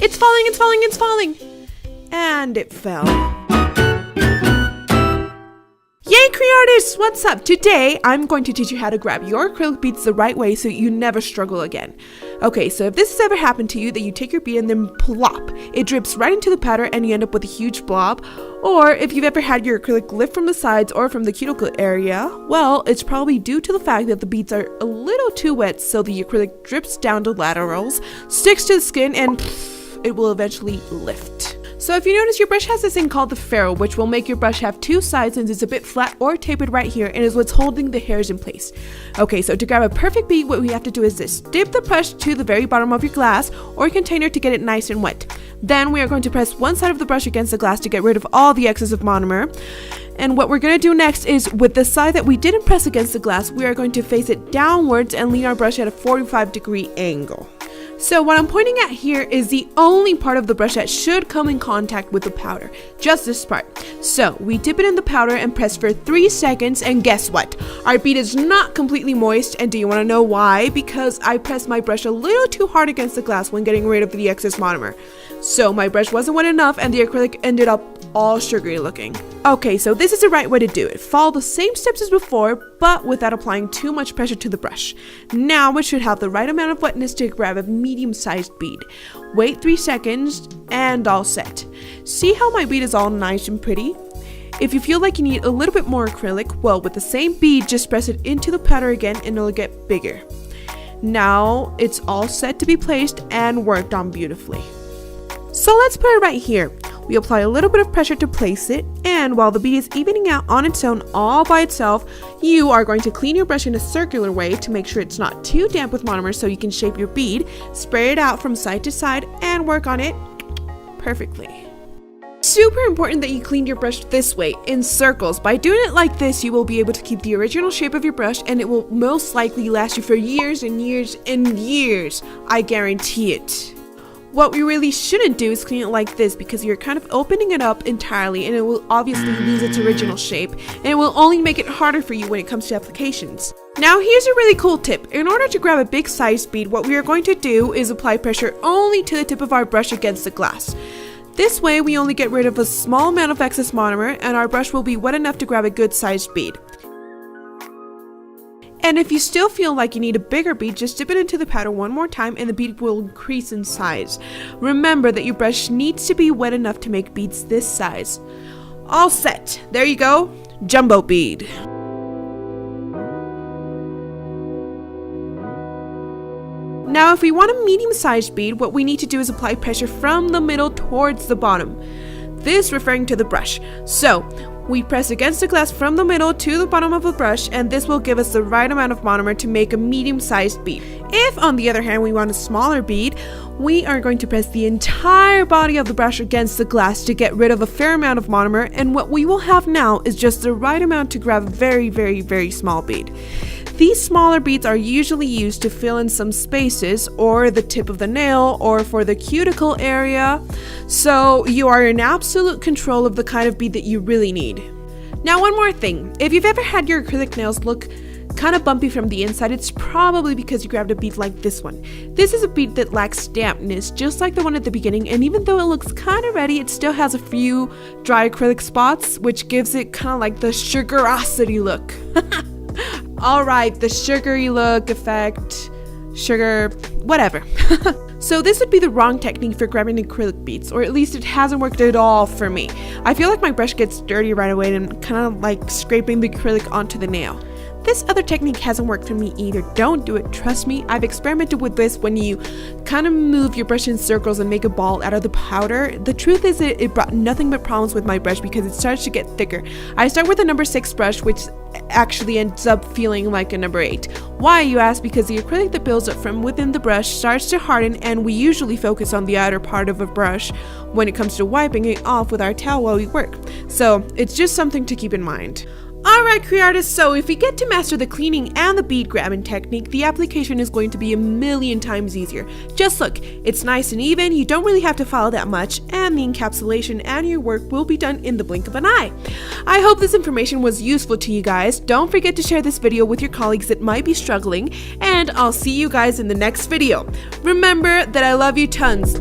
It's falling, it's falling, it's falling. And it fell. Yay, Creartists! What's up? Today, I'm going to teach you how to grab your acrylic beads the right way so you never struggle again. Okay, so if this has ever happened to you, that you take your bead and then plop, it drips right into the powder and you end up with a huge blob. Or if you've ever had your acrylic lift from the sides or from the cuticle area, well, it's probably due to the fact that the beads are a little too wet, so the acrylic drips down the laterals, sticks to the skin, and it will eventually lift. So if you notice, your brush has this thing called the ferrule, which will make your brush have two sides since it's a bit flat or tapered right here and is what's holding the hairs in place. Okay, so to grab a perfect bead, what we have to do is this. Dip the brush to the very bottom of your glass or container to get it nice and wet. Then we are going to press one side of the brush against the glass to get rid of all the excess of monomer. And what we're going to do next is, with the side that we didn't press against the glass, we are going to face it downwards and lean our brush at a 45-degree angle. So what I'm pointing at here is the only part of the brush that should come in contact with the powder, just this part. So we dip it in the powder and press for 3 seconds, and guess what? Our bead is not completely moist, and do you want to know why? Because I pressed my brush a little too hard against the glass when getting rid of the excess monomer. So my brush wasn't wet enough and the acrylic ended up all sugary looking. Okay, so this is the right way to do it. Follow the same steps as before, but without applying too much pressure to the brush. Now it should have the right amount of wetness to grab a medium-sized bead. Wait 3 seconds and all set. See how my bead is all nice and pretty? If you feel like you need a little bit more acrylic, well, with the same bead, just press it into the powder again and it'll get bigger. Now it's all set to be placed and worked on beautifully. So let's put it right here. We apply a little bit of pressure to place it, and while the bead is evening out on its own all by itself, you are going to clean your brush in a circular way to make sure it's not too damp with monomer so you can shape your bead, spray it out from side to side, and work on it perfectly. Super important that you clean your brush this way, in circles. By doing it like this, you will be able to keep the original shape of your brush, and it will most likely last you for years and years and years. I guarantee it. What we really shouldn't do is clean it like this, because you're kind of opening it up entirely and it will obviously lose its original shape, and it will only make it harder for you when it comes to applications. Now here's a really cool tip. In order to grab a big sized bead, what we are going to do is apply pressure only to the tip of our brush against the glass. This way we only get rid of a small amount of excess monomer and our brush will be wet enough to grab a good sized bead. And if you still feel like you need a bigger bead, just dip it into the powder one more time and the bead will increase in size. Remember that your brush needs to be wet enough to make beads this size. All set. There you go. Jumbo bead. Now if we want a medium-sized bead, what we need to do is apply pressure from the middle towards the bottom. This referring to the brush. So we press against the glass from the middle to the bottom of the brush, and this will give us the right amount of monomer to make a medium-sized bead. If, on the other hand, we want a smaller bead, we are going to press the entire body of the brush against the glass to get rid of a fair amount of monomer, and what we will have now is just the right amount to grab a very, very, very small bead. These smaller beads are usually used to fill in some spaces or the tip of the nail or for the cuticle area, so you are in absolute control of the kind of bead that you really need. Now one more thing, if you've ever had your acrylic nails look kind of bumpy from the inside, it's probably because you grabbed a bead like this one. This is a bead that lacks dampness, just like the one at the beginning, and even though it looks kind of ready, it still has a few dry acrylic spots, which gives it kind of like the sugarosity look. Alright, the sugary look effect, sugar, whatever. So this would be the wrong technique for grabbing acrylic beads, or at least it hasn't worked at all for me. I feel like my brush gets dirty right away and I'm kind of like scraping the acrylic onto the nail. This other technique hasn't worked for me either. Don't do it, trust me. I've experimented with this when you kind of move your brush in circles and make a ball out of the powder. The truth is that it brought nothing but problems with my brush because it starts to get thicker. I start with a number 6 brush, which actually ends up feeling like a number 8. Why, you ask? Because the acrylic that builds up from within the brush starts to harden, and we usually focus on the outer part of a brush when it comes to wiping it off with our towel while we work. So it's just something to keep in mind. Alright, Creartists, so if we get to master the cleaning and the bead grabbing technique, the application is going to be a million times easier. Just look, it's nice and even, you don't really have to follow that much, and the encapsulation and your work will be done in the blink of an eye. I hope this information was useful to you guys. Don't forget to share this video with your colleagues that might be struggling, and I'll see you guys in the next video. Remember that I love you tons.